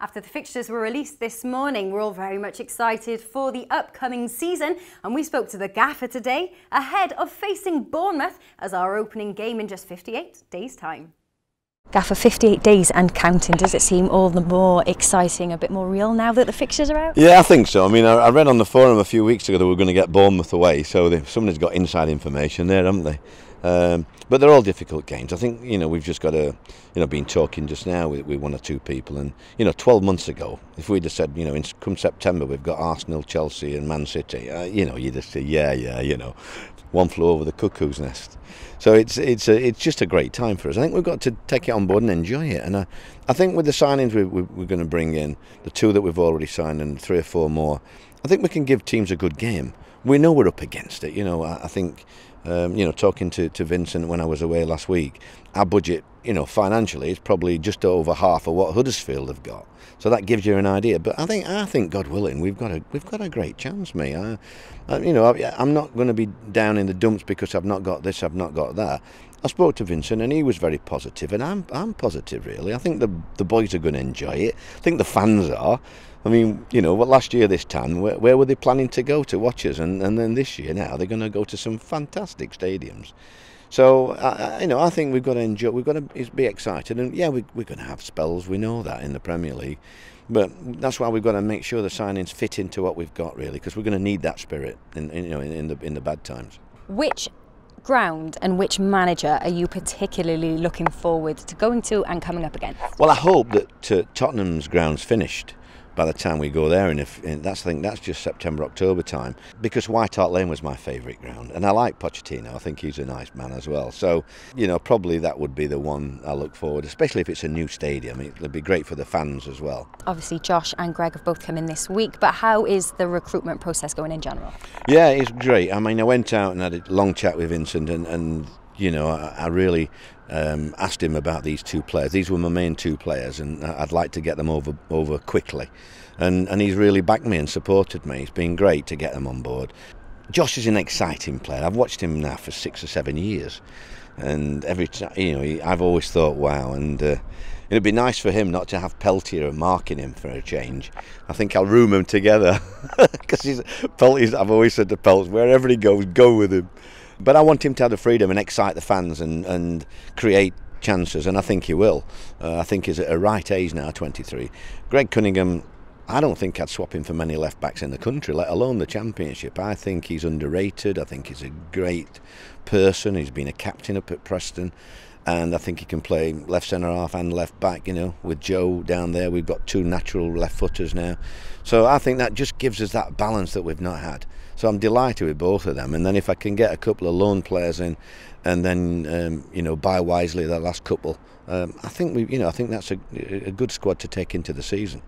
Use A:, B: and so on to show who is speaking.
A: After the fixtures were released this morning, we're all very much excited for the upcoming season, and we spoke to the gaffer today ahead of facing Bournemouth as our opening game in just 58 days' time. Gaffer, 58 days and counting. Does it seem all the more exciting, a bit more real now that the fixtures are out?
B: Yeah, I think so. I mean, I read on the forum a few weeks ago that we were going to get Bournemouth away, so somebody's got inside information there, haven't they? But they're all difficult games. I think, we've just got to, been talking just now with one or two people, and 12 months ago, if we'd have said, come September we've got Arsenal, Chelsea and Man City, you'd just say, yeah, one flew over the cuckoo's nest. So it's just a great time for us. I think we've got to take it on board and enjoy it. And I think with the signings we're going to bring in, the two that we've already signed and 3 or 4 more, I think we can give teams a good game. We know we're up against it. I think, talking to Vincent when I was away last week, our budget, financially, is probably just over half of what Huddersfield have got. So that gives you an idea. But I think, God willing, we've got a great chance, mate. I'm not going to be down in the dumps because I've not got this, I've not got that. I spoke to Vincent and he was very positive, and I'm positive really. I think the boys are going to enjoy it. I think the fans are. I mean, last year this time, where were they planning to go to watch us? And then this year now they're going to go to some fantastic stadiums. So I think we've got to enjoy. We've got to be excited, and yeah, we're going to have spells. We know that in the Premier League, but that's why we've got to make sure the signings fit into what we've got really, because we're going to need that spirit in the bad times.
A: Which ground and which manager are you particularly looking forward to going to and coming up against?
B: Well, I hope that Tottenham's ground's finished by the time we go there, and I think that's just September, October time, because White Hart Lane was my favourite ground, and I like Pochettino. I think he's a nice man as well. So, probably that would be the one I look forward, especially if it's a new stadium. It'll be great for the fans as well. Obviously,
A: Josh and Greg have both come in this week, but how is the recruitment process going in general?
B: Yeah, it's great. I mean, I went out and had a long chat with Vincent, and I really asked him about these 2 players. These were my main 2 players, and I'd like to get them over quickly. And he's really backed me and supported me. It's been great to get them on board. Josh is an exciting player. I've watched him now for 6 or 7 years, and every time, I've always thought, wow. And it'd be nice for him not to have Peltier marking him for a change. I think I'll room him together because I've always said to Pelts, wherever he goes, go with him. But I want him to have the freedom and excite the fans and create chances, and I think he will. I think he's at a right age now, 23. Greg Cunningham, I don't think I'd swap him for many left-backs in the country, let alone the Championship. I think he's underrated. I think he's a great person. He's been a captain up at Preston, and I think he can play left centre-half and left-back, with Joe down there. We've got 2 natural left-footers now. So I think that just gives us that balance that we've not had. So I'm delighted with both of them. And then if I can get a couple of loan players in, and then buy wisely the last couple, I think that's a good squad to take into the season.